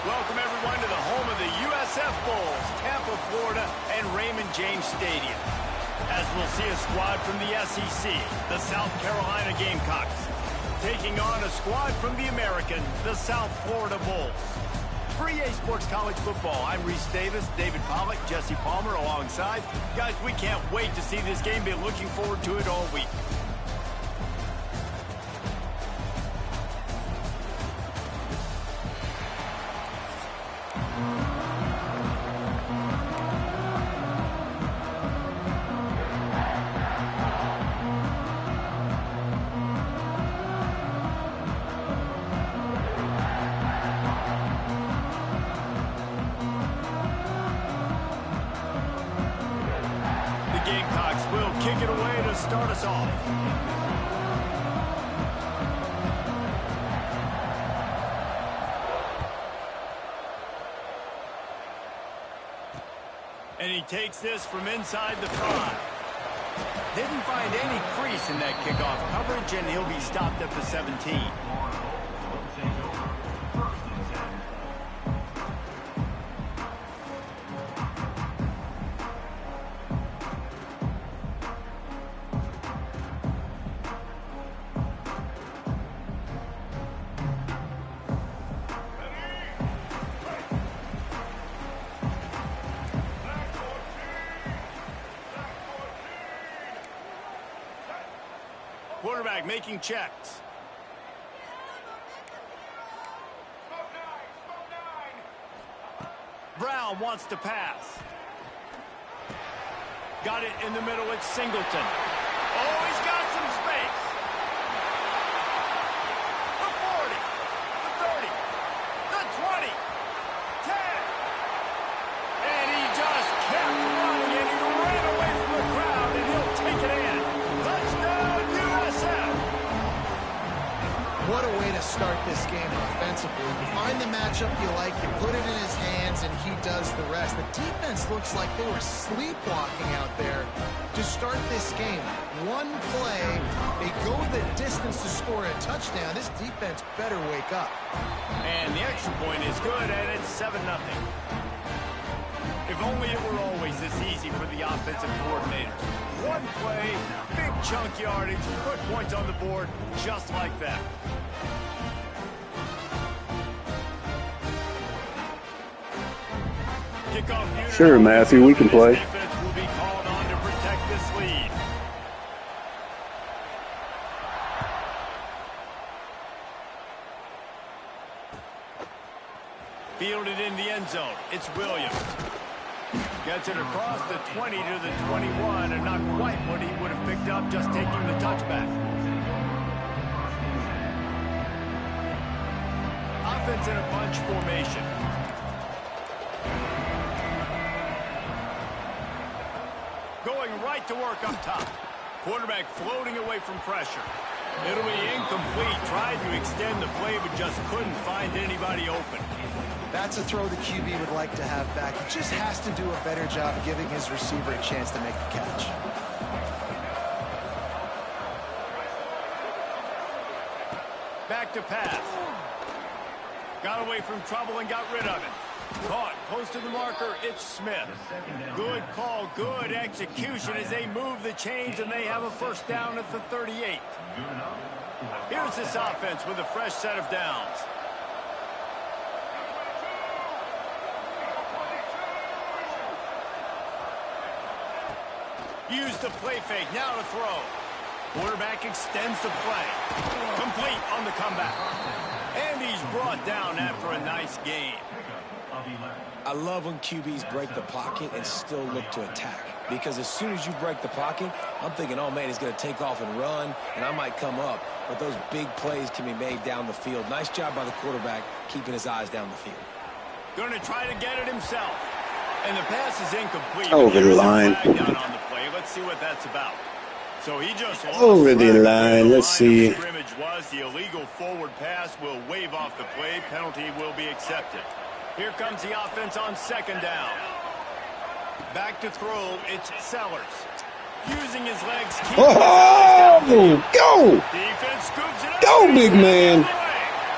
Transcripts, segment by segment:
Welcome, everyone, to the home of the USF Bulls, Tampa, Florida, and Raymond James Stadium. As we'll see a squad from the SEC, the South Carolina Gamecocks, taking on a squad from the American, the South Florida Bulls. For EA Sports College Football, I'm Reese Davis, David Pollack, Jesse Palmer alongside. Guys, we can't wait to see this game. Been looking forward to it all week. Gamecocks will kick it away to start us off. And he takes this from inside the 5. Didn't find any crease in that kickoff coverage, and he'll be stopped at the 17. Quarterback making checks. Brown wants to pass. Got it in the middle. It's Singleton. Oh, he's got some space. The 40, the 30, the 20, 10. And he just kept running, and he ran away from the crowd, and he'll take it in. Touchdown, USF. What a way to start this game offensively. You find the matchup you like, you put it in his hands, and he does the rest. The defense looks like they were sleepwalking out there to start this game. One play, they go the distance to score a touchdown. This defense better wake up. And the extra point is good, and it's 7-0. If only it were always this easy for the offensive coordinator. One play, big chunk yardage, put points on the board just like that. Sure, Matthew, we can play. Defense will be called on to protect this lead. Fielded in the end zone. It's Williams. Gets it across the 20 to the 21, and not quite what he would have picked up just taking the touchback. Offense in a bunch formation. Going right to work up top. Quarterback floating away from pressure. It'll be incomplete. Tried to extend the play, but just couldn't find anybody open. That's a throw the QB would like to have back. He just has to do a better job giving his receiver a chance to make the catch. Back to pass. Got away from trouble and got rid of it. Caught close to the marker. It's Smith. Good call, good execution as they move the chains, and they have a first down at the 38. Here's this offense with a fresh set of downs. Use the play fake, now to throw. Quarterback extends the play. Complete on the comeback. And he's brought down after a nice game. I love when QBs break the pocket and still look to attack. Because as soon as you break the pocket, I'm thinking, oh, man, he's going to take off and run, and I might come up. But those big plays can be made down the field. Nice job by the quarterback keeping his eyes down the field. Going to try to get it himself. And the pass is incomplete. Over the line. Down on the play. Let's see what that's about. So he just over the line. Let's see. Scrimmage was the illegal forward pass will wave off the play. Penalty will be accepted. Here comes the offense on second down. Back to throw. It's Sellers. Using his legs. Oh, go! Defense scoops it up. Go, big man.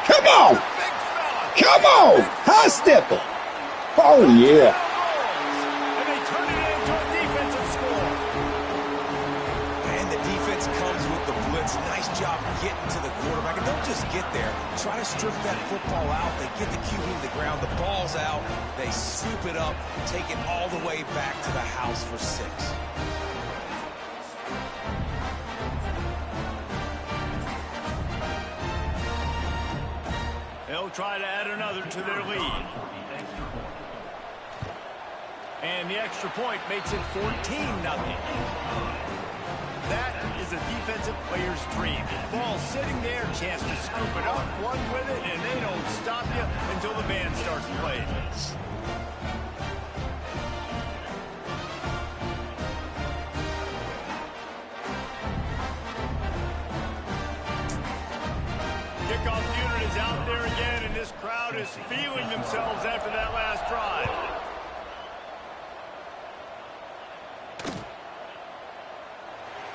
Come on. Big fella. Come on! High stepper! Oh, yeah. And they turn it into a defensive score. And the defense comes with the blitz. Nice job getting to the quarterback. And don't just get there. Try to strip that football out. They get the QB to the ground. The ball's out. They scoop it up, take it all the way back to the house for 6. They'll try to add another to their lead. And the extra point makes it 14-0. That is a defensive player's dream. Ball sitting there, chance to scoop it up, run with it, and they don't stop you until the band starts playing. Kickoff unit is out there again, and this crowd is feeling themselves after that last drive.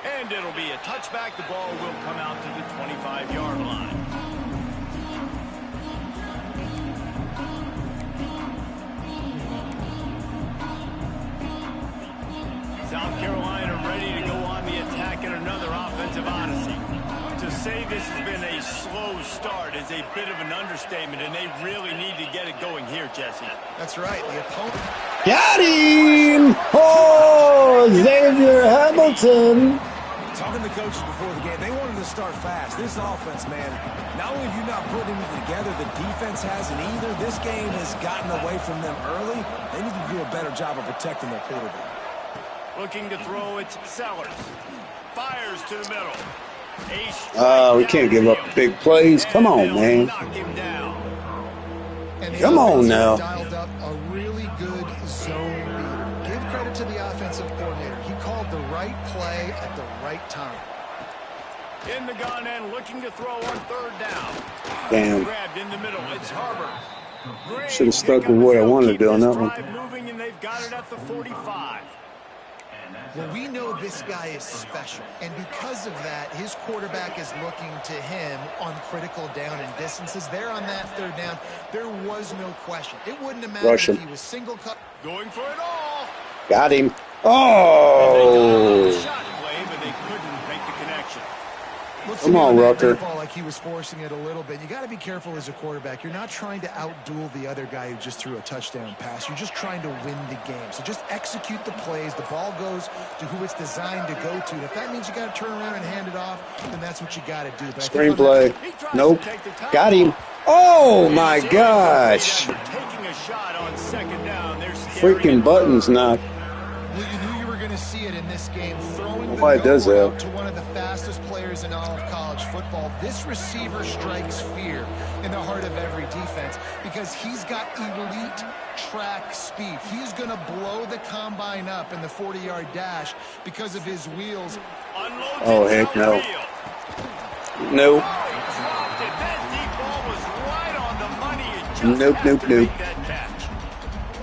And it'll be a touchback. The ball will come out to the 25-yard line. South Carolina ready to go on the attack in another offensive odyssey. To say this has been a slow start is a bit of an understatement, and they really need to get it going here, Jesse. That's right. The opponent. Got him! Oh, Xavier Hamilton! Talking to coaches before the game, they wanted to start fast. This offense, man, not only have you not put anything together, the defense hasn't either. This game has gotten away from them early. They need to do a better job of protecting their quarterback. Looking to throw, it's Sellers. Fires to the middle. We can't give up big plays. Come on, man. Come on now. Dialed up a really good zone read. Give credit to the offensive coordinator. He called the right play at the right time. In the gun and looking to throw on 3rd down. Damn. Grabbed in the middle. It's Harbor. Should have stuck with what I wanted to do on that one. Moving, and they've got it at the 45. Well, we know this guy is special, and because of that, his quarterback is looking to him on critical down and distances. There on that 3rd down, there was no question. It wouldn't have mattered if he was single cut. Going for it all. Got him. Oh! Shot play, but they couldn't make the connection. Come on, Rucker. Like he was forcing it a little bit. You got to be careful as a quarterback. You're not trying to outduel the other guy who just threw a touchdown pass. You're just trying to win the game. So just execute the plays. The ball goes to who it's designed to go to. And if that means you got to turn around and hand it off, then that's what you got to do. But screenplay. Nope. Got him. Oh my gosh. Taking a shot on 2nd down. Freaking buttons knocked. Well, you knew you were going to see it in this game. Throwing the Why does that? to one of the fastest players in all of college football. This receiver strikes fear in the heart of every defense because he's got elite track speed. He's going to blow the combine up in the 40-yard dash because of his wheels. Oh, heck no. No. Nope.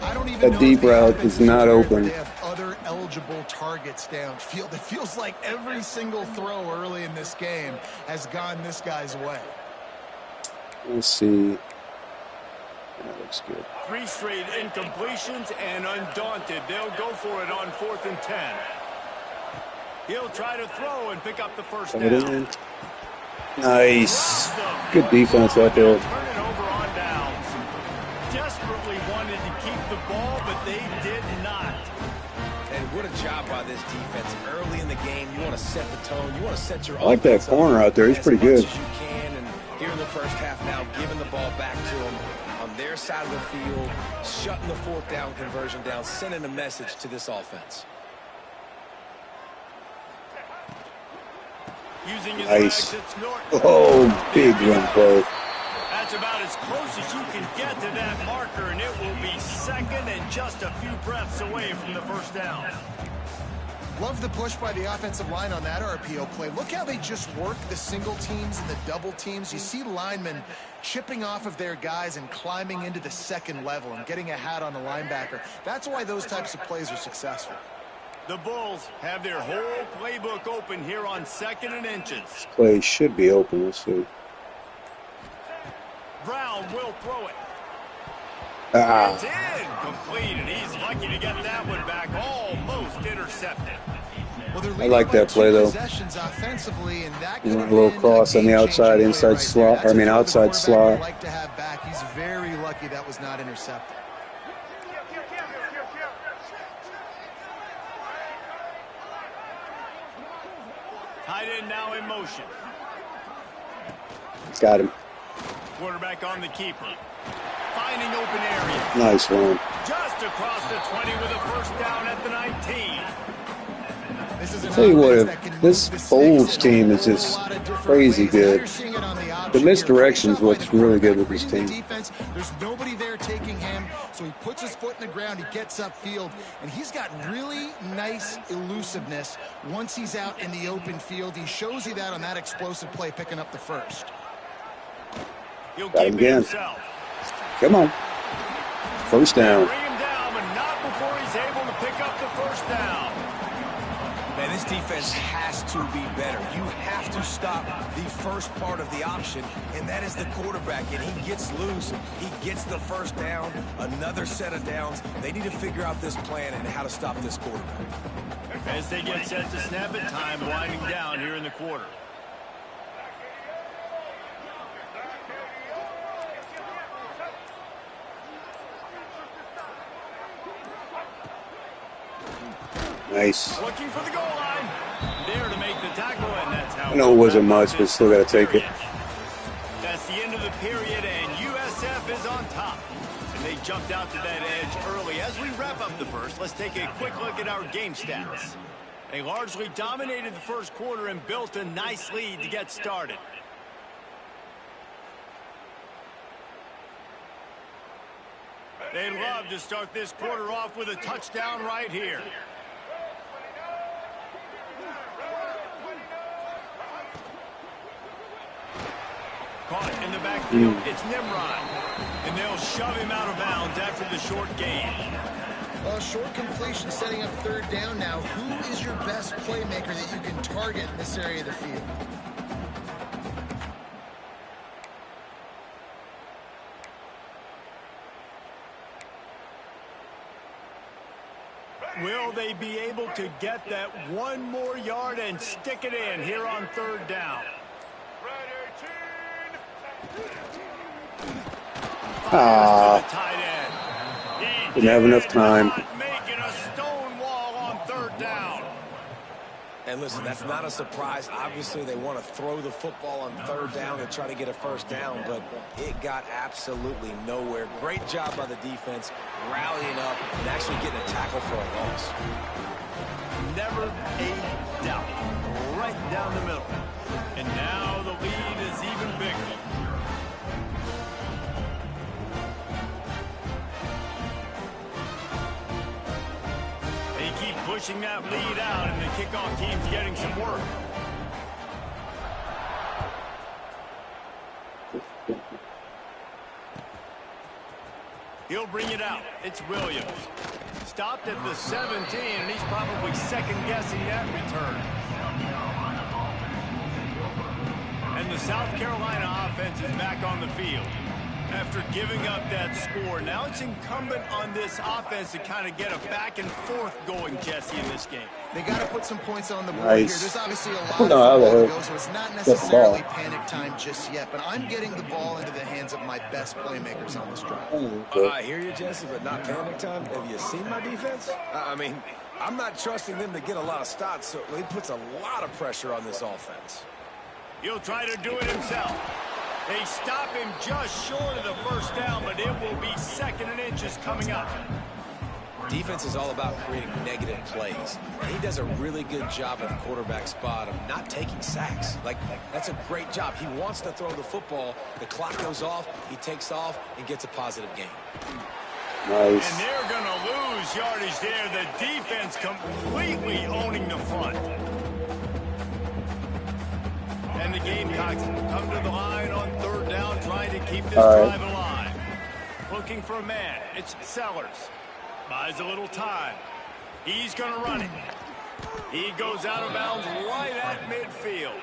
I don't even That know deep route is not open. They have other eligible targets downfield. It feels like every single throw early in this game has gone this guy's way. Let's see. That looks good. 3 straight incompletions, and undaunted, they'll go for it on 4th and 10. He'll try to throw and pick up the 1st down. Nice. Good defense out there. Turn it over on downs. Desperately wanted to keep the ball, but they did not. And what a job by this defense. Early in the game, you want to set the tone. You want to set your I like that corner out there. He's pretty good. As much as you can, and here in the first half now, giving the ball back to them on their side of the field, shutting the 4th down conversion down, sending a message to this offense. Using his Nice. legs, it's Norton. Oh, big run play. That's about as close as you can get to that marker, and it will be 2nd and just a few breaths away from the 1st down. Love the push by the offensive line on that RPO play. Look how they just work the single teams and the double teams. You see linemen chipping off of their guys and climbing into the 2nd level and getting a hat on the linebacker. That's why those types of plays are successful. The Bulls have their whole playbook open here on 2nd and inches. Play should be open. Let's see. Brown will throw it. Ah. It's in, complete, and he's lucky to get that one back, almost intercepted. Well, I like that play though. Offensively, and that A little cross on the outside, inside slot. I mean, outside slot. Like to have back. He's very lucky that was not intercepted. Tight end now in motion. Got him. Quarterback on the keeper. Finding open area. Nice one. Just across the 20 with a first down at the 19. I'll tell you what, if this Bulls team is just crazy good. The misdirection is what's really good with this team. There's nobody there taking him, so he puts his foot in the ground, he gets upfield, and he's got really nice elusiveness once he's out in the open field. He shows you that on that explosive play, picking up the first. He'll keep it himself. Come on. First down. Bring him down, but not before he's able to pick up the first down. Man, this defense has to be better. You have to stop the first part of the option, and that is the quarterback. And he gets loose. He gets the first down, another set of downs. They need to figure out this plan and how to stop this quarterback. As they get set to snap it, time winding down here in the quarter. Nice. Looking for the goal line. There to make the tackle, and that's how. I know it wasn't much, but still got to take it. That's the end of the period, and USF is on top. And they jumped out to that edge early. As we wrap up the first, let's take a quick look at our game stats. They largely dominated the first quarter and built a nice lead to get started. They'd love to start this quarter off with a touchdown right here. Caught in the backfield, it's Nimrod. And they'll shove him out of bounds after the short gain. Well, short completion setting up third down now. Who is your best playmaker that you can target in this area of the field? Will they be able to get that one more yard and stick it in here on third down? Didn't have enough time. Making a stone wall on third down. And listen, that's not a surprise. Obviously, they want to throw the football on third down and try to get a first down, but it got absolutely nowhere. Great job by the defense, rallying up and actually getting a tackle for a loss. Never a doubt. Right down the middle. And now the lead is even bigger. They keep pushing that lead out, and the kickoff team's getting some work. He'll bring it out. It's Williams. Stopped at the 17, and he's probably second-guessing that return. And the South Carolina offense is back on the field. After giving up that score, now it's incumbent on this offense to kind of get a back and forth going, Jesse, in this game. They got to put some points on the board Nice. here. There's obviously a lot of football to go, so it's not necessarily panic time just yet. But I'm getting the ball into the hands of my best playmakers on this drive. I hear you, Jesse, but not panic time. Have you seen my defense? I mean, I'm not trusting them to get a lot of stops, so he puts a lot of pressure on this offense. He'll try to do it himself. They stop him just short of the first down, but it will be second and inches coming up. Defense is all about creating negative plays. And he does a really good job at the quarterback spot of not taking sacks. Like, that's a great job. He wants to throw the football. The clock goes off. He takes off and gets a positive gain. Nice. And they're going to lose yardage there. The defense completely owning the front. And the Gamecocks come to the line on third down, trying to keep this drive alive. Looking for a man. It's Sellers. Buys a little time. He's going to run it. He goes out of bounds right at midfield.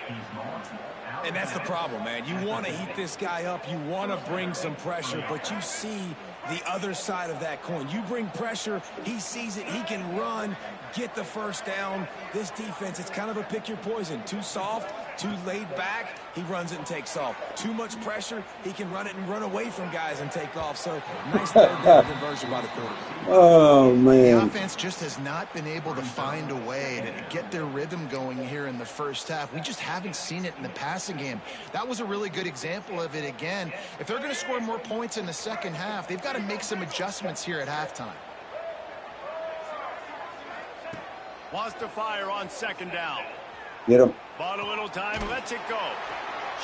And that's the problem, man. You want to heat this guy up. You want to bring some pressure, but you see the other side of that coin. You bring pressure, he sees it, he can run, get the first down. This defense, it's kind of a pick your poison. Too soft, too laid back, he runs it and takes off. Too much pressure, he can run it and run away from guys and take off. So nice third down conversion by the quarterback. Oh, man. The offense just has not been able to find a way to get their rhythm going here in the first half. We just haven't seen it in the passing game. That was a really good example of it again. If they're going to score more points in the second half, they've got to make some adjustments here at halftime. Wants to fire on second down. Get him. Bought a little time, lets it go.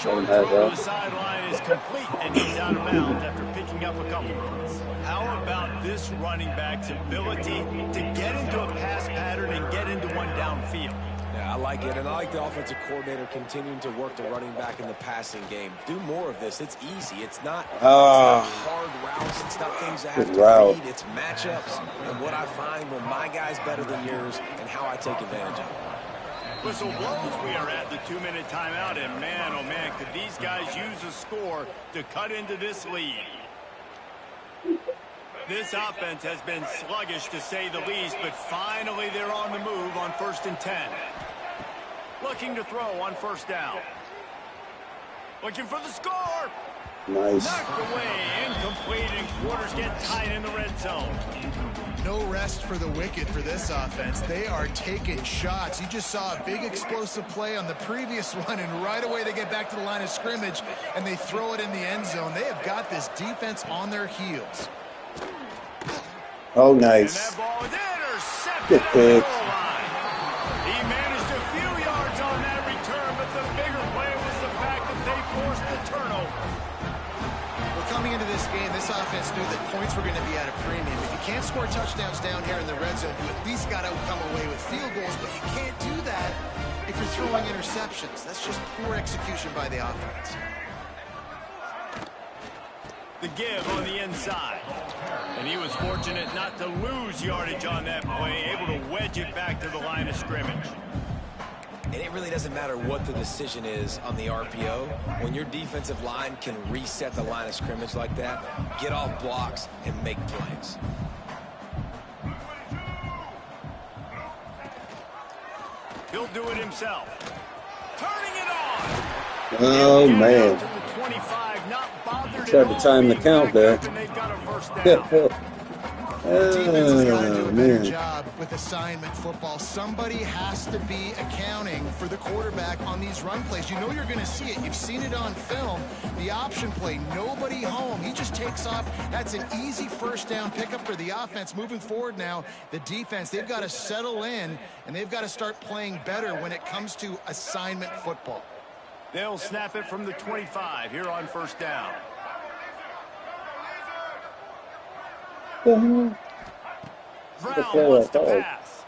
Short throw to the sideline is complete, and he's out of bounds after picking up a couple yards. How about this running back's ability to get into a pass pattern and get into one downfield? Yeah, I like it, and I like the offensive coordinator continuing to work the running back in the passing game. Do more of this. It's easy. It's not hard routes. It's not things that have to read. It's matchups and what I find when my guy's better than yours and how I take advantage of it. Whistle blows, we are at the 2-minute timeout, and man, oh man, could these guys use a score to cut into this lead. This offense has been sluggish to say the least, but finally they're on the move on 1st and 10. Looking to throw on first down. Looking for the score. Nice. Knocked away, incomplete, and quarters get tight in the red zone. No rest for the wicked for this offense. They are taking shots. You just saw a big explosive play on the previous one, and right away they get back to the line of scrimmage, and they throw it in the end zone. They have got this defense on their heels. Oh, nice. And that ball is intercepted at the goal line. He managed a few yards on that return, but the bigger play was the fact that they forced the turnover. Well, coming into this game, this offense knew that points were going to be at a premium. If you can't score touchdowns down here in the red zone, you at least got to come away with field goals, but you can't do that if you're throwing interceptions. That's just poor execution by the offense. The give on the inside. And he was fortunate not to lose yardage on that play, able to wedge it back to the line of scrimmage. And it really doesn't matter what the decision is on the RPO. When your defensive line can reset the line of scrimmage like that, get off blocks and make plays. He'll do it himself. Turning it on. Oh, man. To the 25, not bothered Tried to time the count there. Defense has got to do a better job with assignment football. Somebody has to be accounting for the quarterback on these run plays. You know you're going to see it. You've seen it on film. The option play, nobody home. He just takes off. That's an easy first down pickup for the offense. Moving forward now, the defense, they've got to settle in, and they've got to start playing better when it comes to assignment football. They'll snap it from the 25 here on first down. Brown wants to pass.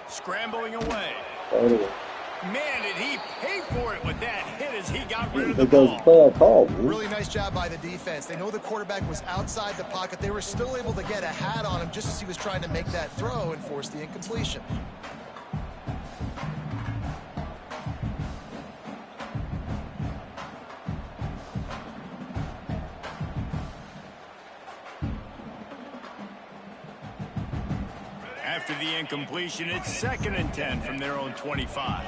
Scrambling away. Man, did he pay for it with that hit as he got rid of the ball. Really nice job by the defense. They know the quarterback was outside the pocket. They were still able to get a hat on him just as he was trying to make that throw and force the incompletion. After the incompletion, it's 2nd and 10 from their own 25.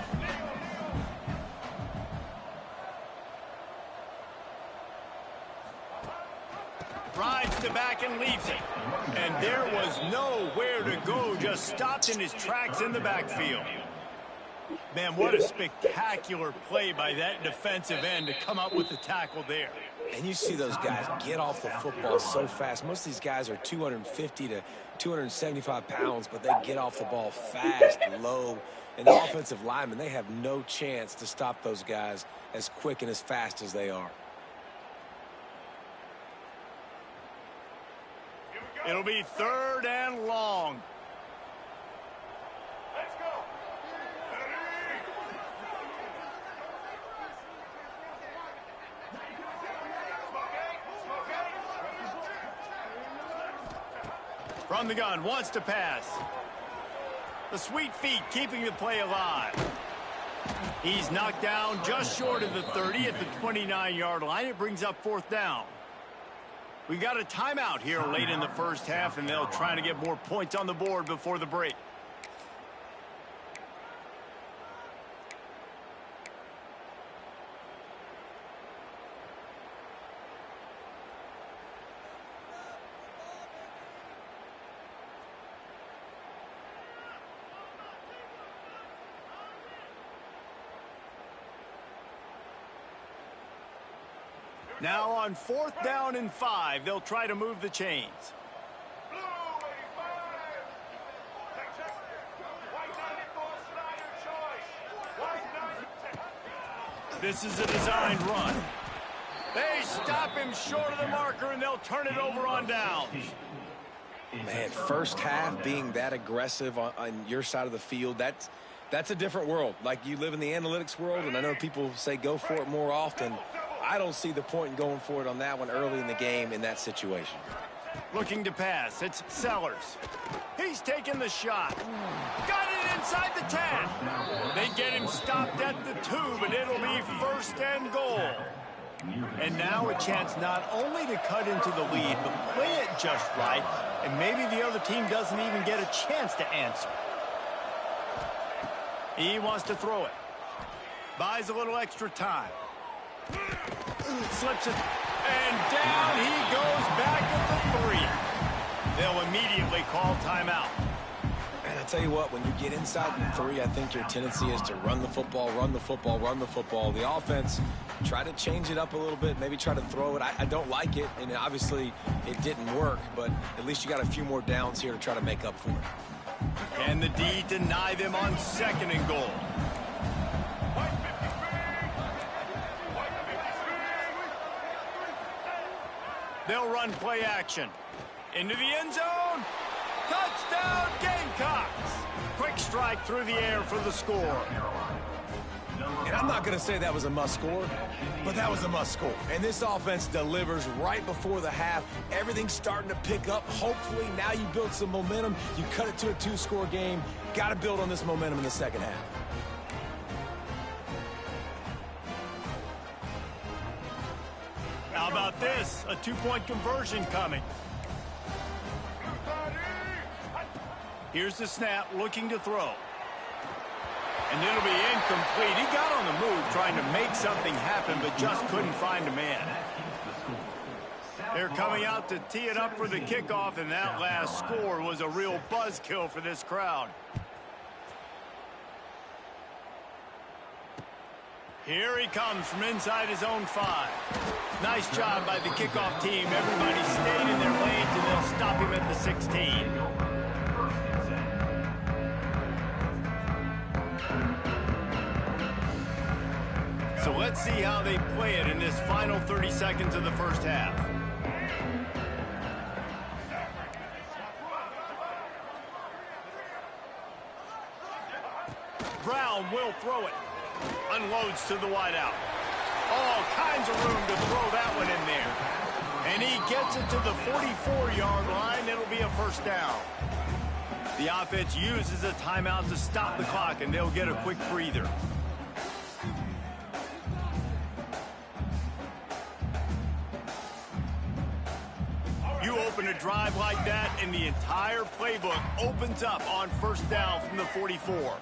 Rides the back and leaves it. And there was nowhere to go, just stopped in his tracks in the backfield. Man, what a spectacular play by that defensive end to come up with the tackle there. And you see those guys get off the football so fast. Most of these guys are 250 to 275 pounds, but they get off the ball fast, low. And the offensive linemen, they have no chance to stop those guys as quick and as fast as they are. It'll be 3rd and long. Let's go. From the gun, wants to pass. The sweet feet keeping the play alive. He's knocked down just short of the 30 at the 29-yard line. It brings up 4th down. We got a timeout here late in the first half, and they'll try to get more points on the board before the break. Now on 4th down and 5, they'll try to move the chains. This is a designed run. They stop him short of the marker, and they'll turn it over on downs. Man, first half being that aggressive on your side of the field, that's a different world. Like, you live in the analytics world, and I know people say go for it more often. I don't see the point in going for it on that one early in the game in that situation. Looking to pass. It's Sellers. He's taking the shot. Got it inside the 10. They get him stopped at the 2, but it'll be 1st and goal. And now a chance not only to cut into the lead, but play it just right, and maybe the other team doesn't even get a chance to answer. He wants to throw it. Buys a little extra time. Slips it, and down he goes back at the 3. They'll immediately call timeout. And I tell you what, when you get inside the 3, I think your tendency is to run the football, run the football, run the football. The offense, try to change it up a little bit, maybe try to throw it. I don't like it, and obviously it didn't work, but at least you got a few more downs here to try to make up for it. Can the D deny them on 2nd and goal? They'll run play action. Into the end zone. Touchdown, Gamecocks. Quick strike through the air for the score. And I'm not going to say that was a must score, but that was a must score. And this offense delivers right before the half. Everything's starting to pick up. Hopefully now you build some momentum. You cut it to a 2-score game. Got to build on this momentum in the second half. How about this? A 2-point conversion coming. Here's the snap, looking to throw. And it'll be incomplete. He got on the move trying to make something happen, but just couldn't find a man. They're coming out to tee it up for the kickoff, and that last score was a real buzzkill for this crowd. Here he comes from inside his own 5. Nice job by the kickoff team. Everybody stayed in their lanes, and they'll stop him at the 16. So let's see how they play it in this final 30 seconds of the first half. Brown will throw it. Unloads to the wideout. All kinds of room to throw that one in there. And he gets it to the 44-yard line. It'll be a 1st down. The offense uses a timeout to stop the clock, and they'll get a quick breather. You open a drive like that, and the entire playbook opens up on 1st down from the 44.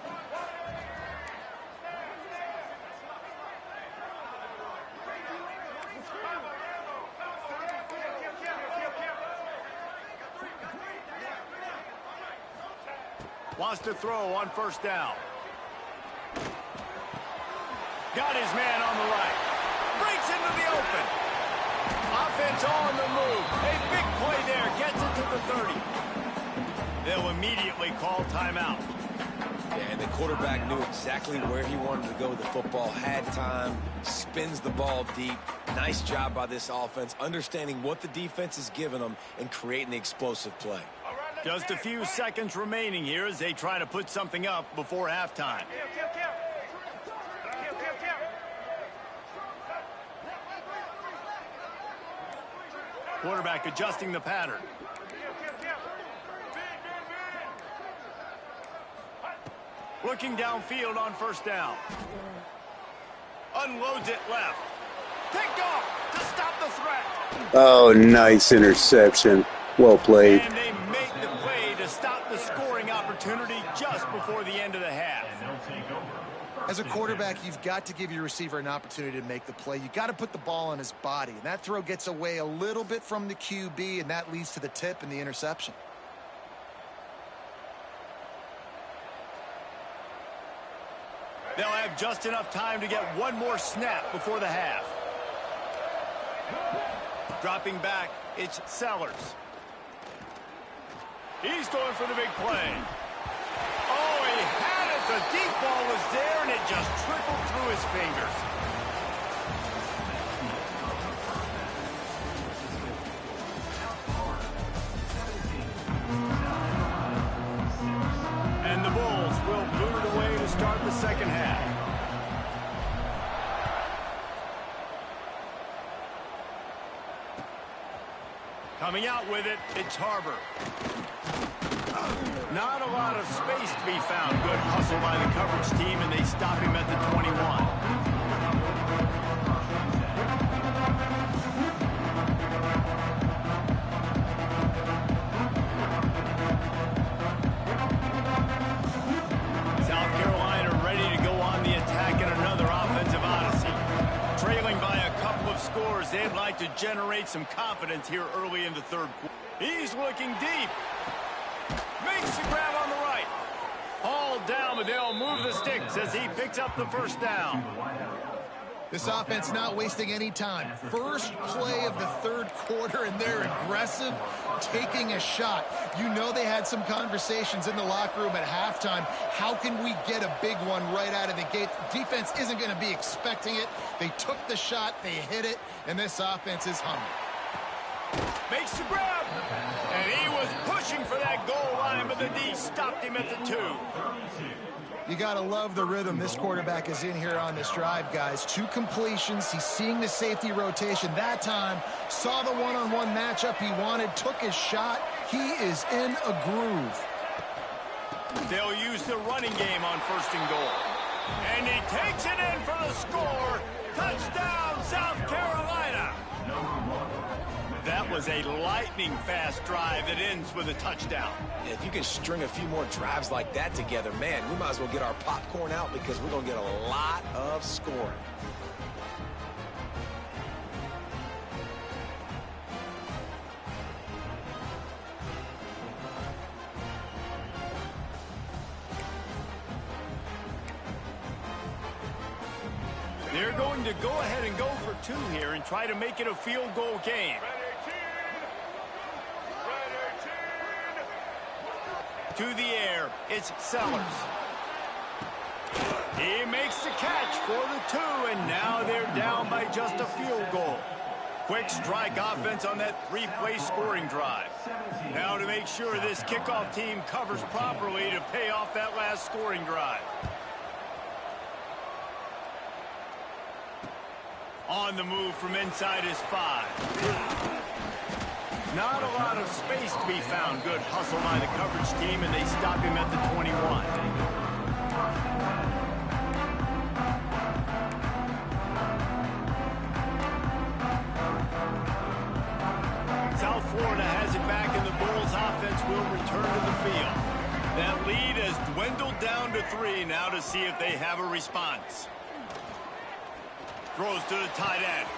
Wants to throw on 1st down. Got his man on the right. Breaks into the open. Offense on the move. A big play there. Gets it to the 30. They'll immediately call timeout. Yeah, and the quarterback knew exactly where he wanted to go with the football. Had time. Spins the ball deep. Nice job by this offense. Understanding what the defense is giving them and creating the explosive play. Just a few seconds remaining here as they try to put something up before halftime. Quarterback adjusting the pattern. Looking downfield on first down. Unloads it left. Picked off to stop the threat. Oh, nice interception. Well played. And they make the play to stop the scoring opportunity just before the end of the half. As a quarterback, you've got to give your receiver an opportunity to make the play. You've got to put the ball on his body. And that throw gets away a little bit from the QB, and that leads to the tip and the interception. They'll have just enough time to get one more snap before the half. Dropping back, it's Sellers. He's going for the big play. Oh, he had it. The deep ball was there, and it just trickled through his fingers. And the Bulls will boot it away to start the second half. Coming out with it, it's Harbor. Not a lot of space to be found. Good hustle by the coverage team, and they stop him at the 21. South Carolina ready to go on the attack in another offensive odyssey. Trailing by a couple of scores, they'd like to generate some confidence here early in the third quarter. He's looking deep. Makes the grab on the right. Hauled down, but they'll move the sticks as he picks up the first down. This offense not wasting any time. First play of the third quarter, and they're aggressive, taking a shot. You know they had some conversations in the locker room at halftime. How can we get a big one right out of the gate? Defense isn't going to be expecting it. They took the shot, they hit it, and this offense is humming. Makes the grab. And he was pushing for that goal line, but the D stopped him at the 2. You got to love the rhythm this quarterback is in here on this drive, guys. 2 completions. He's seeing the safety rotation. That time, saw the one-on-one matchup he wanted, took his shot. He is in a groove. They'll use the running game on first and goal. And he takes it in for the score. Touchdown, South Carolina. That was a lightning-fast drive that ends with a touchdown. If you can string a few more drives like that together, man, we might as well get our popcorn out because we're going to get a lot of scoring. They're going to go ahead and go for 2 here and try to make it a field goal game. To the air, it's Sellers. He makes the catch for the 2, and now they're down by just a field goal. Quick strike offense on that 3-play scoring drive. Now to make sure this kickoff team covers properly to pay off that last scoring drive. On the move from inside his 5. Not a lot of space to be found. Good hustle by the coverage team, and they stop him at the 21. South Florida has it back, and the Bulls offense will return to the field. That lead has dwindled down to 3 now to see if they have a response. Throws to the tight end.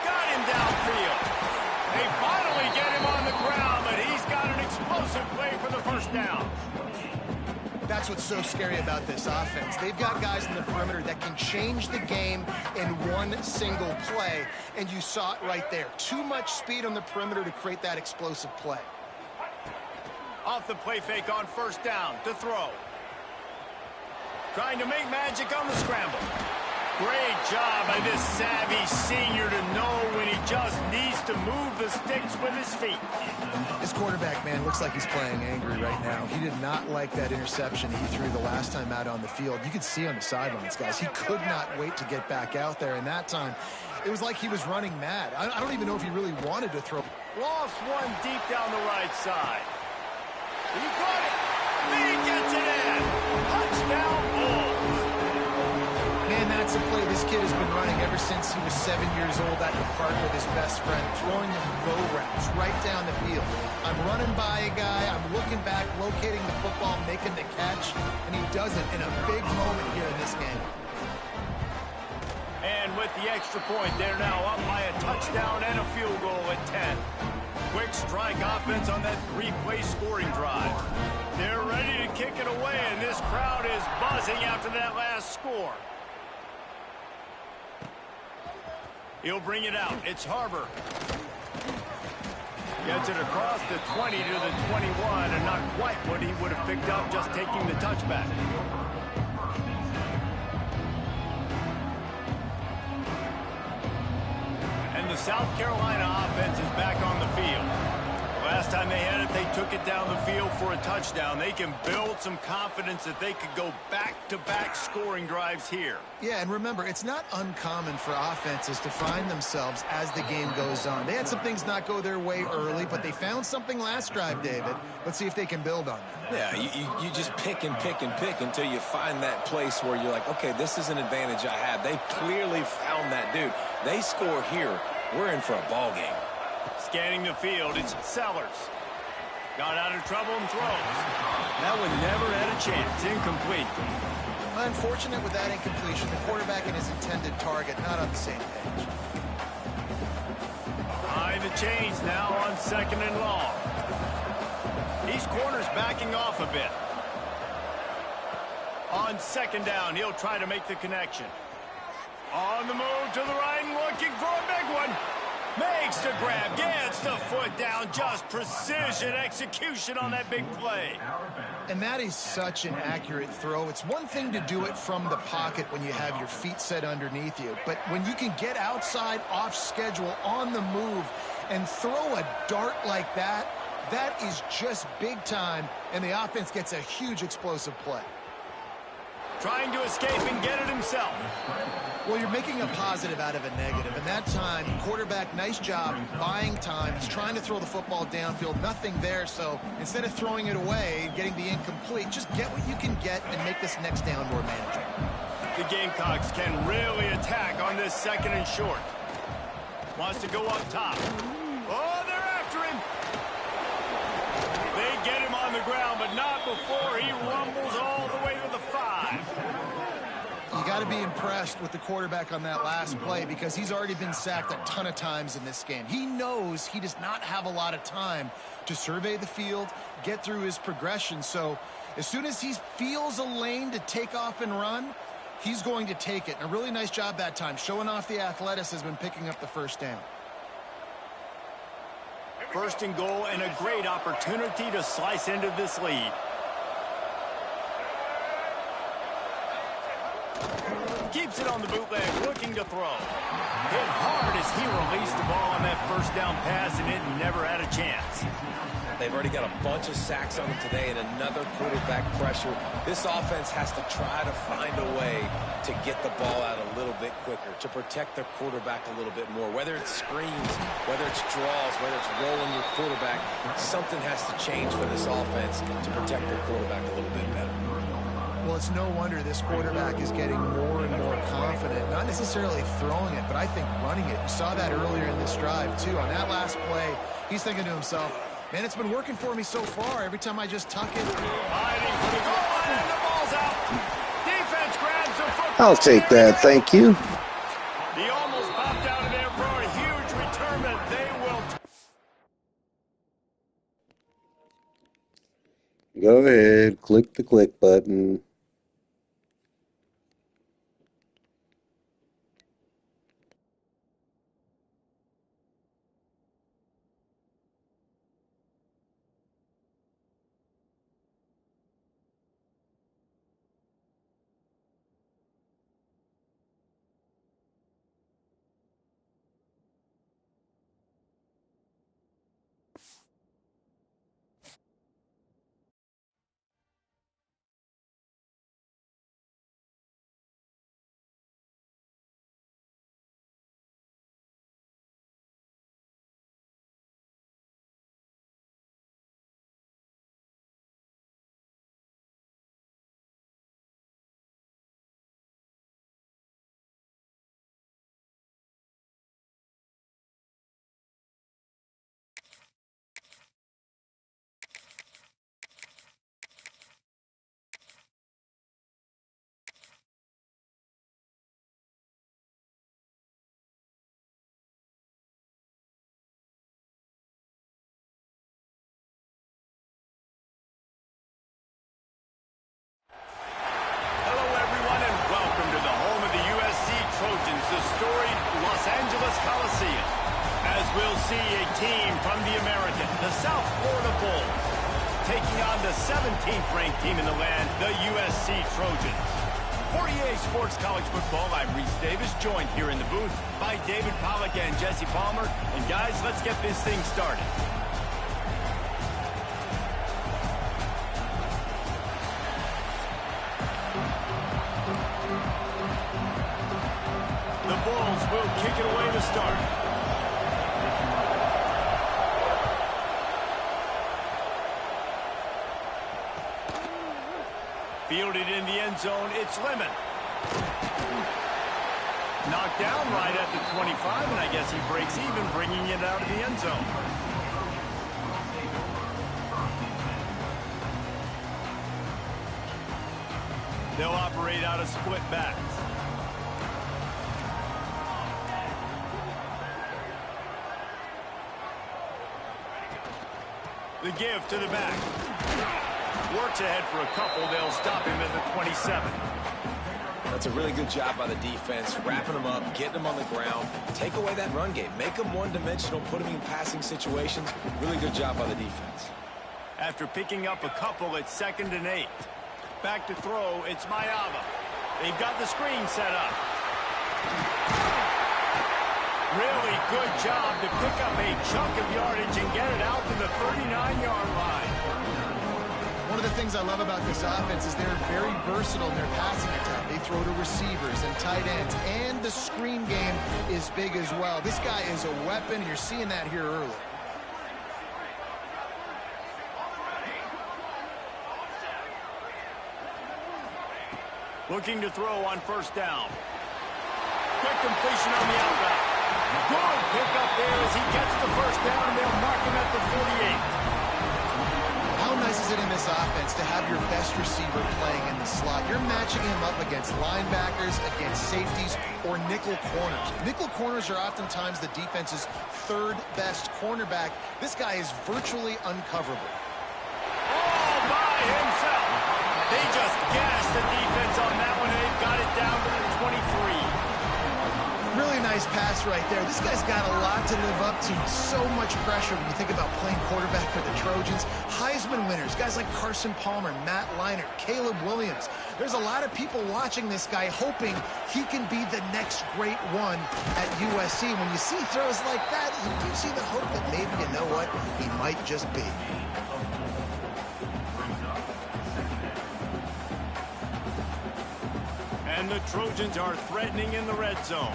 Got him downfield. They finally get him on the ground, but he's got an explosive play for the first down. That's what's so scary about this offense. They've got guys in the perimeter that can change the game in one single play, and you saw it right there. Too much speed on the perimeter to create that explosive play. Off the play fake on first down to throw. Trying to make magic on the scramble. Great job by this savvy senior to know when he just needs to move the sticks with his feet. This quarterback, man, looks like he's playing angry right now. He did not like that interception he threw the last time out on the field. You could see on the sidelines, guys. He could not wait to get back out there, and that time, it was like he was running mad. I don't even know if he really wanted to throw. Lost one deep down the right side. He got it. And he gets it in. Touchdown, Bulls. Man, that's a play this kid has been running ever since he was 7 years old at the park with his best friend, throwing them go routes right down the field. I'm running by a guy, I'm looking back, locating the football, making the catch, and he does it in a big moment here in this game. And with the extra point, they're now up by a touchdown and a field goal at 10. Quick strike offense on that three-play scoring drive. They're ready to kick it away, and this crowd is buzzing after that last score. He'll bring it out. It's Harbor. Gets it across the 20 to the 21, and not quite what he would have picked up just taking the touchback. And the South Carolina offense is back on the field. Last time they had it, they took it down the field for a touchdown. They can build some confidence that they could go back-to-back scoring drives here. Yeah, and remember, it's not uncommon for offenses to find themselves as the game goes on. They had some things not go their way early, but they found something last drive, David. Let's see if they can build on that. Yeah, you just pick and pick and pick until you find that place where you're like, okay, this is an advantage I have. They clearly found that dude. They score here, we're in for a ball game. Scanning the field, it's Sellers. Got out of trouble and throws. That one never had a chance. Incomplete. Unfortunate with that incompletion. The quarterback and his intended target not on the same page. Behind the chains now on 2nd and long. These corners backing off a bit. On 2nd down, he'll try to make the connection. On the move to the right and looking for a big one. Makes the grab, gets the foot down, just precision execution on that big play. And that is such an accurate throw. It's one thing to do it from the pocket when you have your feet set underneath you, but when you can get outside, off schedule, on the move, and throw a dart like that, that is just big time, and the offense gets a huge explosive play. Trying to escape and get it himself. Well, you're making a positive out of a negative. And that time, quarterback, nice job buying time. He's trying to throw the football downfield. Nothing there. So instead of throwing it away and getting the incomplete, just get what you can get and make this next down more manageable. The Gamecocks can really attack on this 2nd and short. Wants to go up top. Oh, they're after him. They get him on the ground, but not before he rumbles all the way to the 5. You got to be impressed with the quarterback on that last play because he's already been sacked a ton of times in this game. He knows he does not have a lot of time to survey the field, get through his progression. So as soon as he feels a lane to take off and run, he's going to take it. And a really nice job that time, showing off the athleticism and picking up the first down. 1st and goal and a great opportunity to slice into this lead. Keeps it on the bootleg, looking to throw. Hit hard as he released the ball on that 1st down pass, and it never had a chance. They've already got a bunch of sacks on them today and another quarterback pressure. This offense has to try to find a way to get the ball out a little bit quicker, to protect their quarterback a little bit more. Whether it's screens, whether it's draws, whether it's rolling your quarterback, something has to change for this offense to protect their quarterback a little bit better. Well, it's no wonder this quarterback is getting more and more confident, not necessarily throwing it, but I think running it. You saw that earlier in this drive, too. On that last play, he's thinking to himself, man, it's been working for me so far. Every time I just tuck it. Fighting for the goal line, and the ball's out. Defense grabs the football. I'll take that, thank you. He almost popped out of there for a huge return, but they will. Go ahead, click the click button. We'll see a team from the American, the South Florida Bulls, taking on the 17th ranked team in the land, the USC Trojans. For EA Sports College Football, I'm Reese Davis, joined here in the booth by David Pollack and Jesse Palmer. And guys, let's get this thing started. The Bulls will kick it away to start. Fielded in the end zone, it's Lemon. Knocked down right at the 25, and I guess he breaks even, bringing it out of the end zone. They'll operate out of split backs. The give to the back. Works ahead for a couple. They'll stop him at the 27. That's a really good job by the defense, wrapping them up, getting them on the ground. Take away that run game. Make them one-dimensional, put them in passing situations. Really good job by the defense. After picking up a couple, it's 2nd and 8. Back to throw, it's Mayava. They've got the screen set up. Really good job to pick up a chunk of yardage and get it out to the 39-yard line. One of the things I love about this offense is they're very versatile in their passing attack. They throw to receivers and tight ends, and the screen game is big as well. This guy is a weapon, and you're seeing that here early. Looking to throw on 1st down. Quick completion on the outright. Good pickup there as he gets the 1st down, and they'll mark him at the 48. How nice is it in this offense to have your best receiver playing in the slot? You're matching him up against linebackers, against safeties, or nickel corners. Nickel corners are oftentimes the defense's 3rd best cornerback. This guy is virtually uncoverable. All by himself. They just gashed the defense on that one, and they've got it down to the 23. Really nice pass right there. This guy's got a lot to live up to. So much pressure when you think about playing quarterback for the Trojans. Heisman winners, guys like Carson Palmer, Matt Leinart, Caleb Williams. There's a lot of people watching this guy hoping he can be the next great one at USC. When you see throws like that, you do see the hope that maybe, you know what, he might just be. And the Trojans are threatening in the red zone.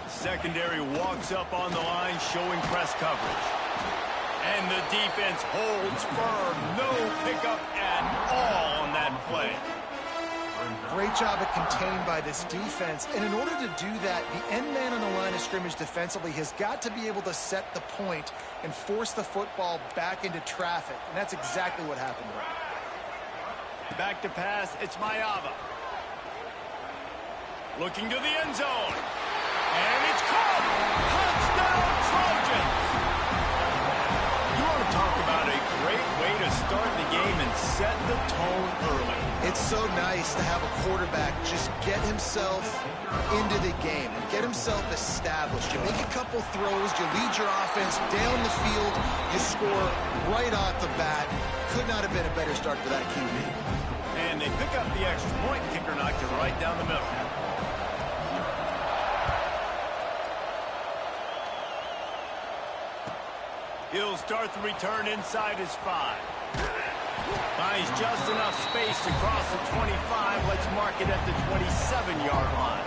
Secondary walks up on the line, showing press coverage. And the defense holds firm. No pickup at all on that play. Great job at contained by this defense. And in order to do that, the end man on the line of scrimmage defensively has got to be able to set the point and force the football back into traffic. And that's exactly what happened there. Back to pass, it's Mayava. Looking to the end zone. And it's caught! Touchdown, Trojans! You want to talk about a great way to start the game and set the tone early. It's so nice to have a quarterback just get himself into the game and get himself established. You make a couple throws, you lead your offense down the field, you score right off the bat. Could not have been a better start for that QB. And they pick up the extra point. Kicker knocked it right down the middle. He'll start the return inside his 5. Finds just enough space to cross the 25. Let's mark it at the 27-yard line.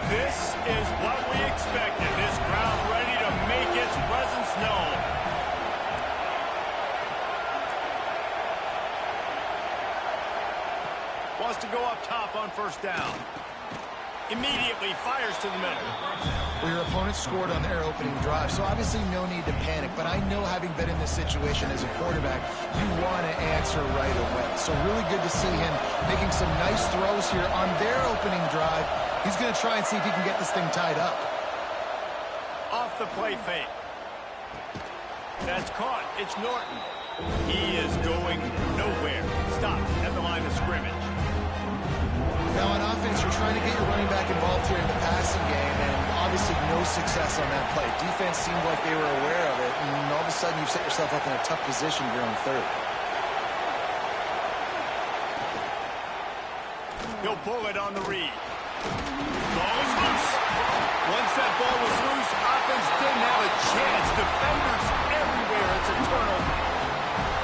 This is what we expected. This crowd ready to make its presence known. Wants to go up top on 1st down. Immediately fires to the middle. Well, your opponent scored on their opening drive, so obviously no need to panic. But I know, having been in this situation as a quarterback, you want to answer right away. So really good to see him making some nice throws here on their opening drive. He's going to try and see if he can get this thing tied up. Off the play fake. That's caught. It's Norton. He is going nowhere. Stop at the line of scrimmage. Now on offense, you're trying to get your running back involved here in the passing game, and obviously no success on that play. Defense seemed like they were aware of it, and all of a sudden you've set yourself up in a tough position here on third. He'll pull it on the read. Ball is loose. Once that ball was loose, offense didn't have a chance. Defenders everywhere. It's a turnover.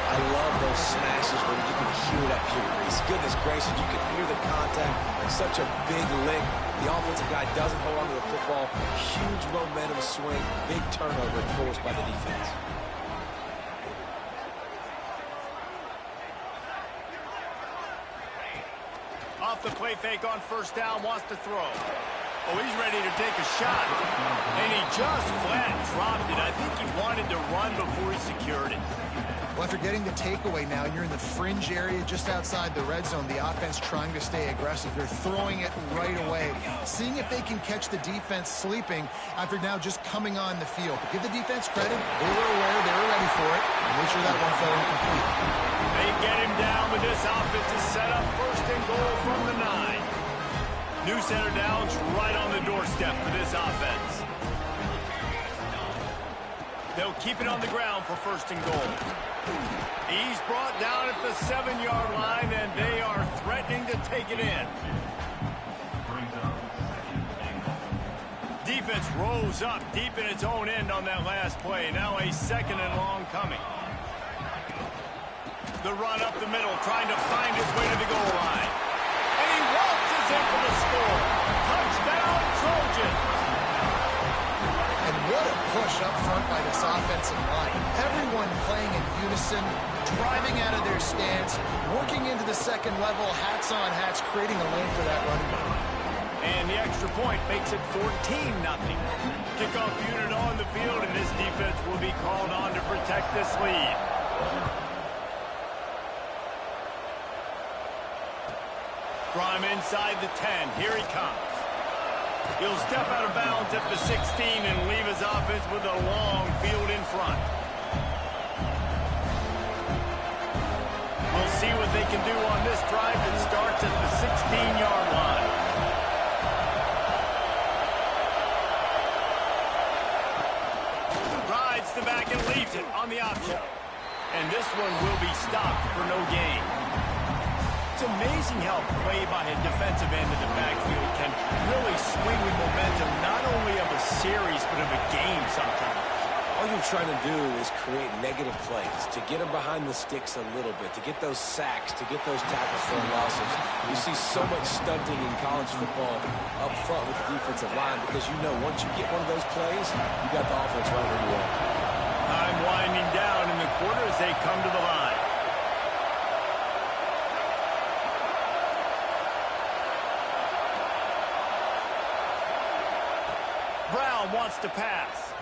I love those smashes where you can hear it up here, Reese. Goodness gracious, you can hear the contact. Such a big lick. The offensive guy doesn't hold on to the football. Huge momentum swing. Big turnover forced by the defense. Off the play fake on first down, wants to throw. Oh, he's ready to take a shot. And he just flat dropped it. I think he wanted to run before he secured it. Well, after getting the takeaway now, you're in the fringe area just outside the red zone. The offense trying to stay aggressive. They're throwing it right away, seeing if they can catch the defense sleeping after now just coming on the field. But give the defense credit. They were aware. They were ready for it. And make sure that one fell incomplete. They get him down with this offense is set up first and goal from the 9. New center downs right on the doorstep for this offense. They'll keep it on the ground for first and goal. He's brought down at the 7-yard line, and they are threatening to take it in. Defense rolls up deep in its own end on that last play. Now a second and long coming. The run up the middle, trying to find his way to the goal line. And he waltzes in for the score. Touchdown, Trojans. And what a push up front by this offensive line. Everyone playing in unison, driving out of their stance, working into the second level, hats on hats, creating a lane for that running back. And the extra point makes it 14-0. Kickoff unit on the field, and this defense will be called on to protect this lead. From inside the 10, here he comes. He'll step out of bounds at the 16 and leave his offense with a long field in front. We'll see what they can do on this drive that starts at the 16-yard line. Rides the back and leaves it on the option. And this one will be stopped for no gain. It's amazing how play by a defensive end of the backfield can really swing the momentum not only of a series but of a game sometimes. All you're trying to do is create negative plays, to get them behind the sticks a little bit, to get those sacks, to get those tackles for losses. You see so much stunting in college football up front with the defensive line because you know once you get one of those plays, you got the offense right where you are. Time winding down in the quarter as they come to the line. Brown wants to pass.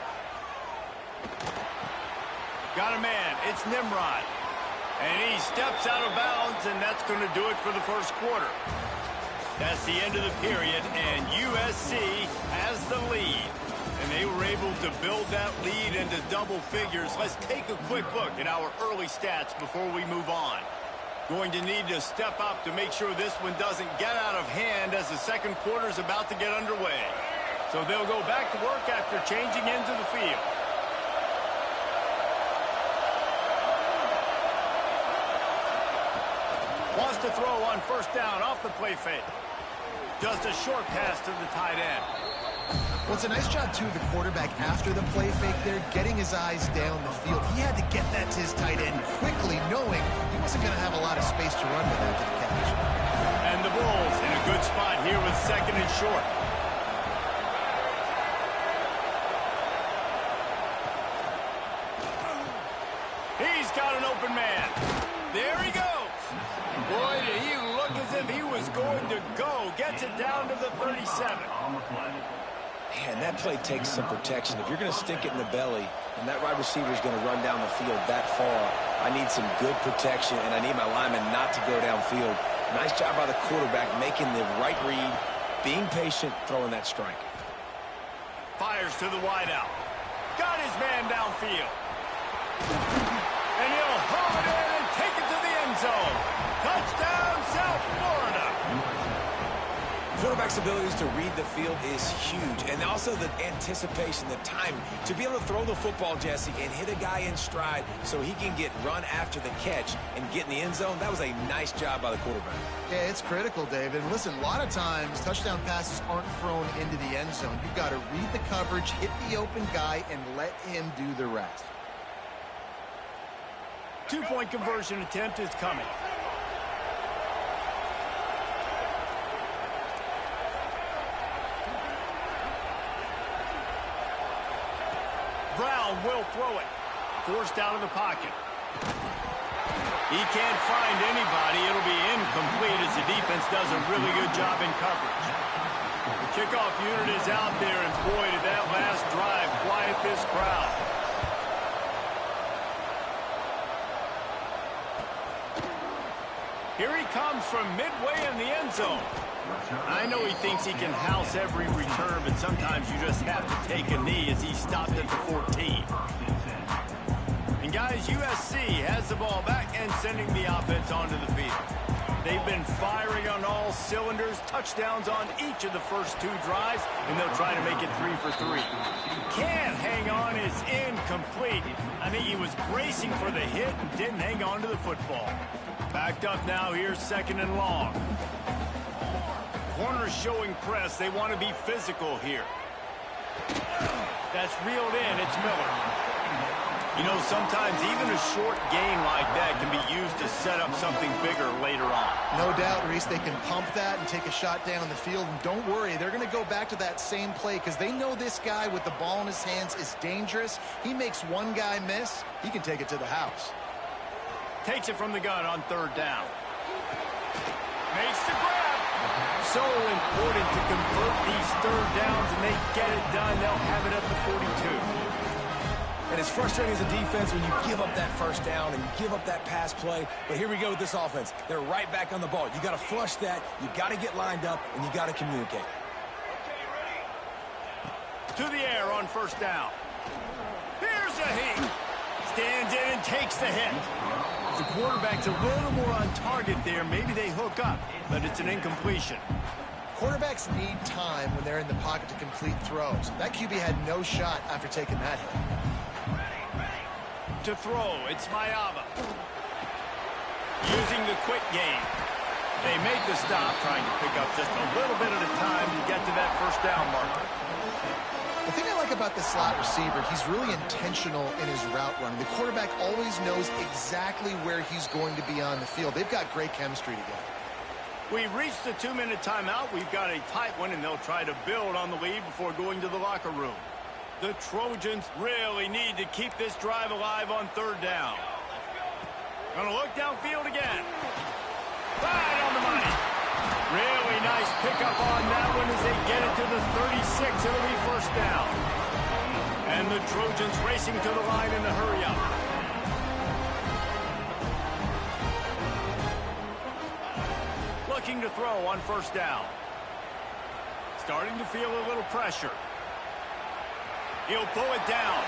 Got a man. It's Nimrod. And he steps out of bounds, and that's going to do it for the first quarter. That's the end of the period, and USC has the lead. And they were able to build that lead into double figures. Let's take a quick look at our early stats before we move on. Going to need to step up to make sure this one doesn't get out of hand as the second quarter is about to get underway. So they'll go back to work after changing into the field. Wants to throw on first down off the play fake. Just a short pass to the tight end. Well, it's a nice job, too, the quarterback after the play fake there, getting his eyes down the field. He had to get that to his tight end quickly, knowing he wasn't going to have a lot of space to run with after the catch. And the Bulls in a good spot here with second and short. He's got an open man. There he goes. Boy, did he look as if he was going to go. Gets it down to the 37. Man, that play takes some protection. If you're going to stick it in the belly and that wide receiver is going to run down the field that far, I need some good protection, and I need my lineman not to go downfield. Nice job by the quarterback making the right read, being patient, throwing that strike. Fires to the wideout. Got his man downfield. And he'll haul it in and take it to the end zone. Touchdown, South Florida. Quarterback's abilities to read the field is huge, and also the anticipation, the time to be able to throw the football, Jesse, and hit a guy in stride so he can get run after the catch and get in the end zone. That was a nice job by the quarterback. Yeah, it's critical, David. And listen, a lot of times touchdown passes aren't thrown into the end zone. You've got to read the coverage, hit the open guy, and let him do the rest. Two-point conversion attempt is coming. Brown will throw it. Forced out of the pocket. He can't find anybody. It'll be incomplete as the defense does a really good job in coverage. The kickoff unit is out there, and boy, did that last drive quiet this crowd. Here he comes from midway in the end zone. I know he thinks he can house every return, but sometimes you just have to take a knee as he stopped at the 14. And guys, USC has the ball back and sending the offense onto the field. They've been firing on all cylinders, touchdowns on each of the first two drives, and they'll try to make it 3 for 3. Can't hang on, is incomplete. I think he was bracing for the hit and didn't hang on to the football. Backed up now, here's 2nd and long. Corners showing press. They want to be physical here. That's reeled in. It's Miller. You know, sometimes even a short gain like that can be used to set up something bigger later on. No doubt, Reese, they can pump that and take a shot down the field. And don't worry, they're going to go back to that same play because they know this guy with the ball in his hands is dangerous. He makes one guy miss, he can take it to the house. Takes it from the gun on 3rd down. Makes the grab. So important to convert these 3rd downs, and they get it done. They'll have it at the 42. And it's frustrating as a defense when you give up that 1st down and you give up that pass play. But here we go with this offense. They're right back on the ball. You got to flush that. You got to get lined up, and you got to communicate. To the air on 1st down. Here's a heat. Stands in and takes the hit. The quarterback's a little more on target there. Maybe they hook up, but it's an incompletion. Quarterbacks need time when they're in the pocket to complete throws. That QB had no shot after taking that hit. To throw, it's Mayava. Using the quick game. They make the stop, trying to pick up just a little bit at a time to get to that 1st down marker. The thing I like about the slot receiver, he's really intentional in his route running. The quarterback always knows exactly where he's going to be on the field. They've got great chemistry together. We've reached the 2-minute timeout. We've got a tight one, and they'll try to build on the lead before going to the locker room. The Trojans really need to keep this drive alive on 3rd down. Gonna look downfield again. Right on the money. Really nice pickup on that one as they get it to the 36. It'll be 1st down. And the Trojans racing to the line in a hurry up. Looking to throw on 1st down. Starting to feel a little pressure. He'll pull it down.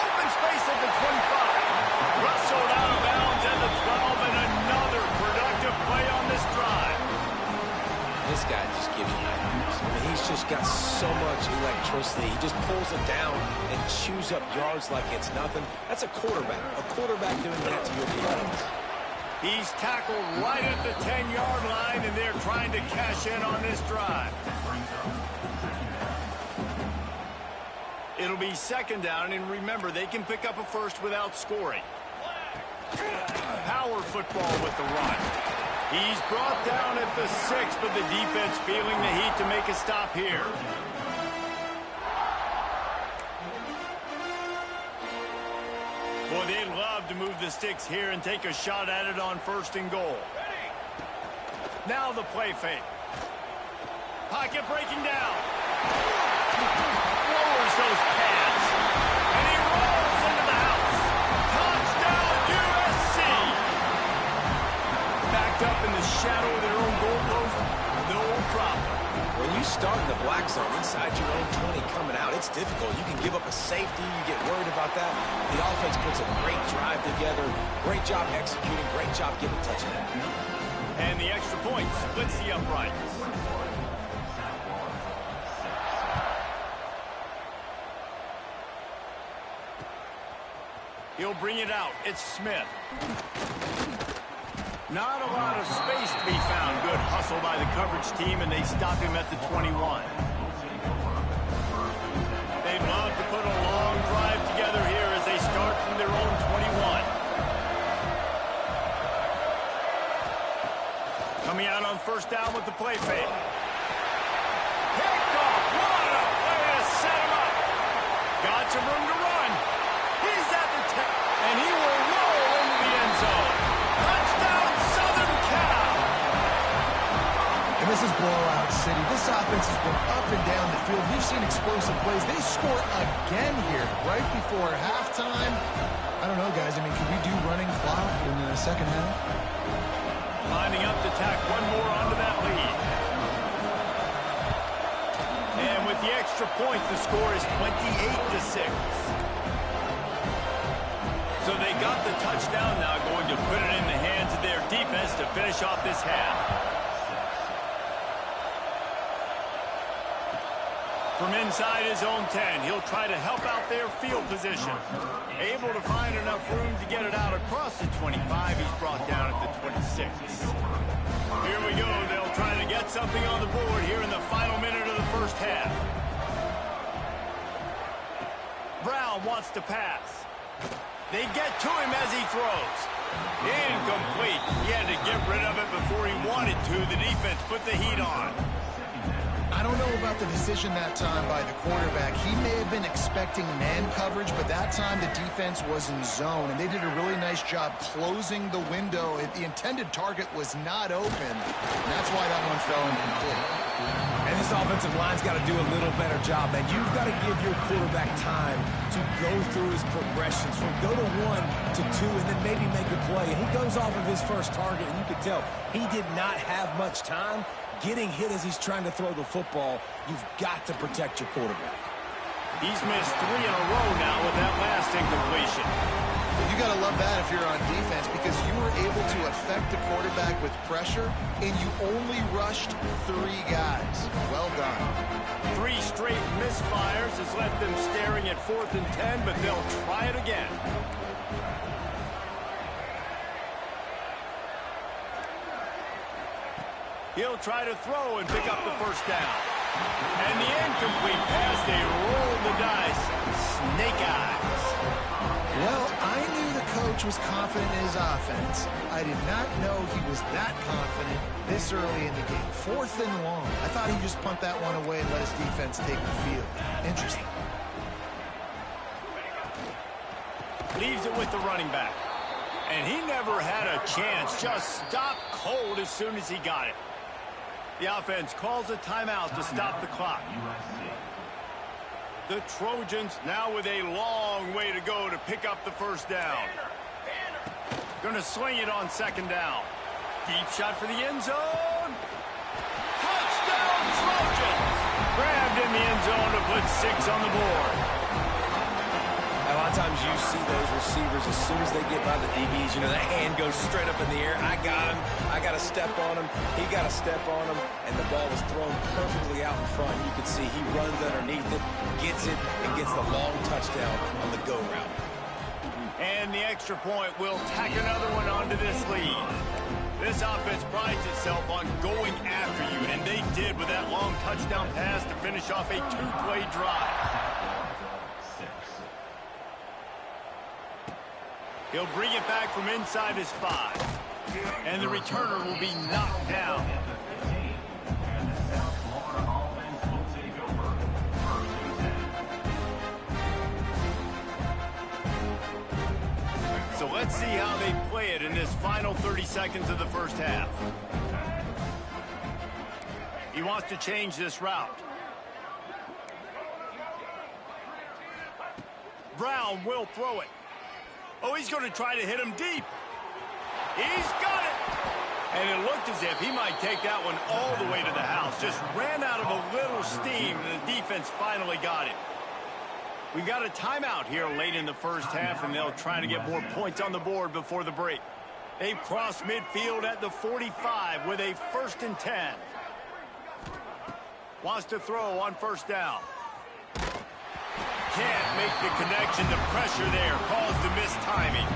Open space at the 25. Wrestled out of bounds at the 12, and another productive play on this drive. This guy just gives you nightmares. I mean, he's just got so much electricity. He just pulls it down and chews up yards like it's nothing. That's a quarterback. A quarterback doing that to your defense. He's tackled right at the 10-yard line, and they're trying to cash in on this drive. It'll be 2nd down, and remember, they can pick up a 1st without scoring. Power football with the run. He's brought down at the 6, but the defense feeling the heat to make a stop here. Boy, they'd love to move the sticks here and take a shot at it on 1st and goal. Now the play fake. Pocket breaking down. Lowers those pads. And he rolls into the house. Touchdown, USC. Backed up in the shadow of their own goalpost. No problem. When you start in the black zone inside your own 20 coming out, it's difficult. You can give up a safety. You get worried about that. The offense puts a great drive together. Great job executing. Great job getting a touchdown. And the extra point splits the uprights. He'll bring it out. It's Smith. Not a lot of space to be found. Good hustle by the coverage team, and they stop him at the 21. They'd love to put a long drive together here as they start from their own 21. Coming out on first down with the play fake. Picked off. What a way to set him up. Got some room to run. He's at the 10, and he will roll into the end zone. Touchdown, Southern Cal. And this is blowout city. This offense has been up and down the field. We've seen explosive plays. They score again here right before halftime. I don't know, guys. I mean, can we do running clock in the second half? Lining up to tack one more onto that lead. And with the extra point, the score is 28-6. So they got the touchdown now, going to put it in the hands of their defense to finish off this half. From inside his own 10, he'll try to help out their field position. Able to find enough room to get it out across the 25. He's brought down at the 26. Here we go. They'll try to get something on the board here in the final minute of the first half. Brown wants to pass. They get to him as he throws. Incomplete. He had to get rid of it before he wanted to. The defense put the heat on. I don't know about the decision that time by the quarterback. He may have been expecting man coverage, but that time the defense was in zone, and they did a really nice job closing the window. The intended target was not open, and that's why that one fell incomplete. And this offensive line's got to do a little better job, man. You've got to give your quarterback time to go through his progressions from go to 1 to 2 and then maybe make a play. And he goes off of his first target, and you can tell he did not have much time getting hit as he's trying to throw the football. You've got to protect your quarterback. He's missed 3 in a row now with that last incompletion. You got to love that if you're on defense, because you were able to affect the quarterback with pressure, and you only rushed 3 guys. Well done. 3 straight misfires has left them staring at 4th and 10, but they'll try it again. He'll try to throw and pick up the first down. And the incomplete pass, they roll the dice. Snake eyes. Well, I knew the coach was confident in his offense. I did not know he was that confident this early in the game. 4th and long. I thought he'd just punt that one away and let his defense take the field. Interesting. Leaves it with the running back. And he never had a chance. Just stopped cold as soon as he got it. The offense calls a timeout to stop the clock. The Trojans now with a long way to go to pick up the first down. Going to swing it on 2nd down. Deep shot for the end zone. Touchdown Trojans! Grabbed in the end zone to put 6 on the board. A lot of times you see those receivers, as soon as they get by the DBs, you know, that hand goes straight up in the air. I got him. I got to step on him. He got to step on him. And the ball was thrown perfectly out in front. You can see he runs underneath it, gets it, and gets the long touchdown on the go route. And the extra point will tack another one onto this lead. This offense prides itself on going after you, and they did with that long touchdown pass to finish off a 2-play drive. He'll bring it back from inside his 5. And the returner will be knocked down. So let's see how they play it in this final 30 seconds of the first half. He wants to change this route. Brown will throw it. Oh, he's going to try to hit him deep. He's got it. And it looked as if he might take that one all the way to the house. Just ran out of a little steam, and the defense finally got it. We've got a timeout here late in the first half, and they'll try to get more points on the board before the break. They've crossed midfield at the 45 with a 1st and 10. Wants to throw on 1st down. Can't make the connection. The pressure there caused the missed timing.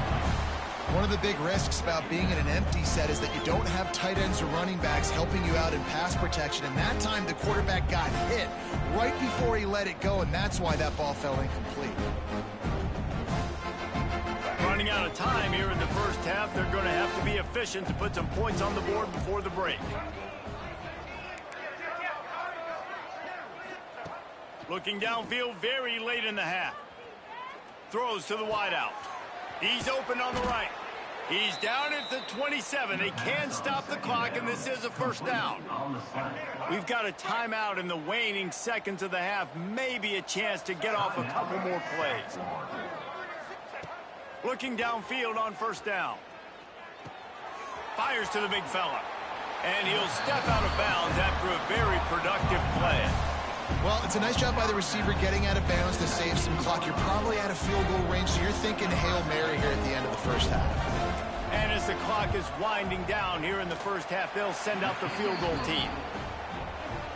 One of the big risks about being in an empty set is that you don't have tight ends or running backs helping you out in pass protection. And that time the quarterback got hit right before he let it go, and that's why that ball fell incomplete. Running out of time here in the first half. They're going to have to be efficient to put some points on the board before the break. Looking downfield very late in the half. Throws to the wideout. He's open on the right. He's down at the 27. They can stop the clock, and this is a 1st down. We've got a timeout in the waning seconds of the half. Maybe a chance to get off a couple more plays. Looking downfield on 1st down. Fires to the big fella. And he'll step out of bounds after a very productive play. Well, it's a nice job by the receiver getting out of bounds to save some clock. You're probably out of field goal range, so you're thinking Hail Mary here at the end of the first half. And as the clock is winding down here in the first half, they'll send out the field goal team.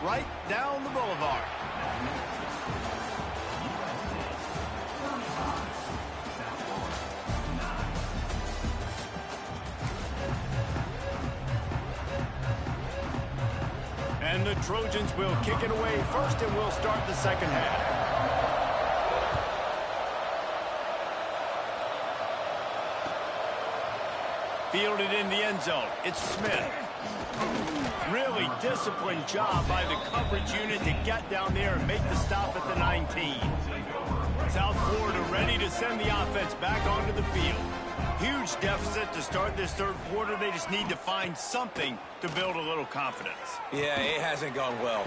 Right down the boulevard. And the Trojans will kick it away first, and we'll start the second half. Fielded in the end zone. It's Smith. Really disciplined job by the coverage unit to get down there and make the stop at the 19. South Florida ready to send the offense back onto the field. Huge deficit to start this third quarter. They just need to find something to build a little confidence. Yeah, it hasn't gone well.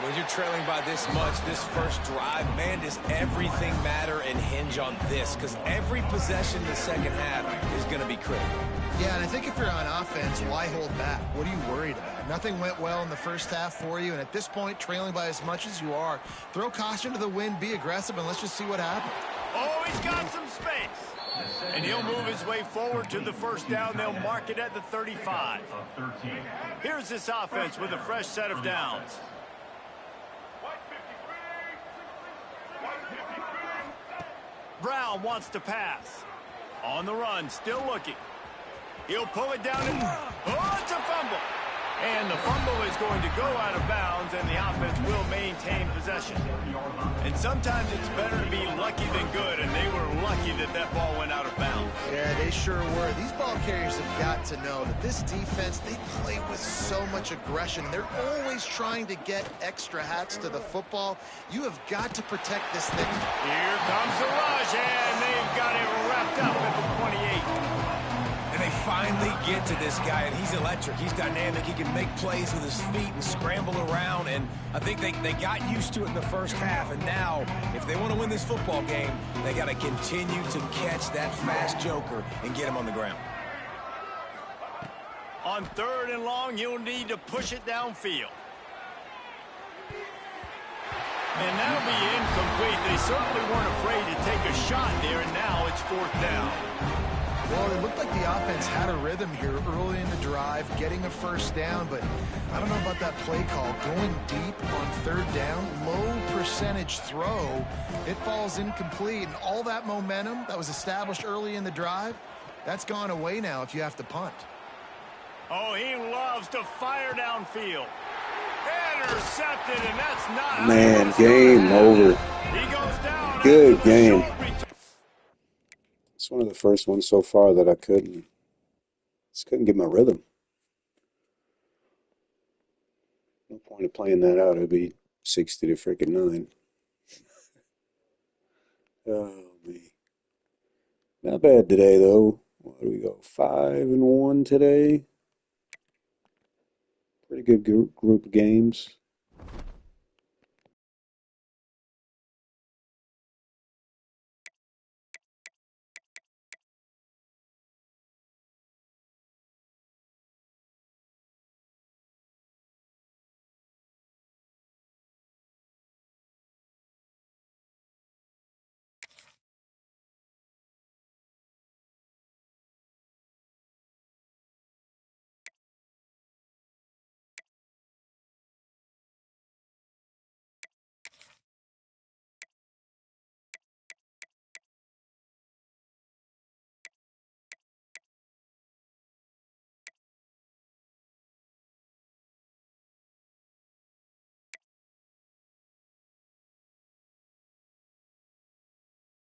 When you're trailing by this much, this first drive, man, does everything matter and hinge on this? Because every possession in the second half is going to be critical. Yeah, and I think if you're on offense, why hold back? What are you worried about? Nothing went well in the first half for you, and at this point, trailing by as much as you are, throw caution to the wind, be aggressive, and let's just see what happens. Oh, he's got some space. And he'll move his way forward to the 1st down. They'll mark it at the 35. Here's this offense with a fresh set of downs. Brown wants to pass. On the run, still looking. He'll pull it down and... Oh, it's a fumble. And the fumble is going to go out of bounds, and the offense will maintain possession. And sometimes it's better to be lucky than good, and they were lucky that that ball went out of bounds. Yeah, they sure were. These ball carriers have got to know that this defense, they play with so much aggression. They're always trying to get extra hats to the football. You have got to protect this thing. Here comes the rush, and they've got it wrapped up at the 28. And they finally get to this guy, and he's electric. He's dynamic. He can make plays with his feet and scramble around, and I think they got used to it in the first half, and now, if they want to win this football game, they got to continue to catch that fast joker and get him on the ground. On 3rd and long, you'll need to push it downfield. And that'll be incomplete. They certainly weren't afraid to take a shot there, and now it's 4th down. Well, it looked like the offense had a rhythm here early in the drive, getting a 1st down, but I don't know about that play call. Going deep on 3rd down, low percentage throw, it falls incomplete, and all that momentum that was established early in the drive, that's gone away now if you have to punt. Oh, he loves to fire downfield. Intercepted, and that's not... Man, game over. He goes down. Good game. It's one of the first ones so far that I just couldn't get my rhythm. No point of playing that out. It'd be 60 to freaking 9. Oh, man. Not bad today, though. What do we go? 5-1 today. Pretty good group of games.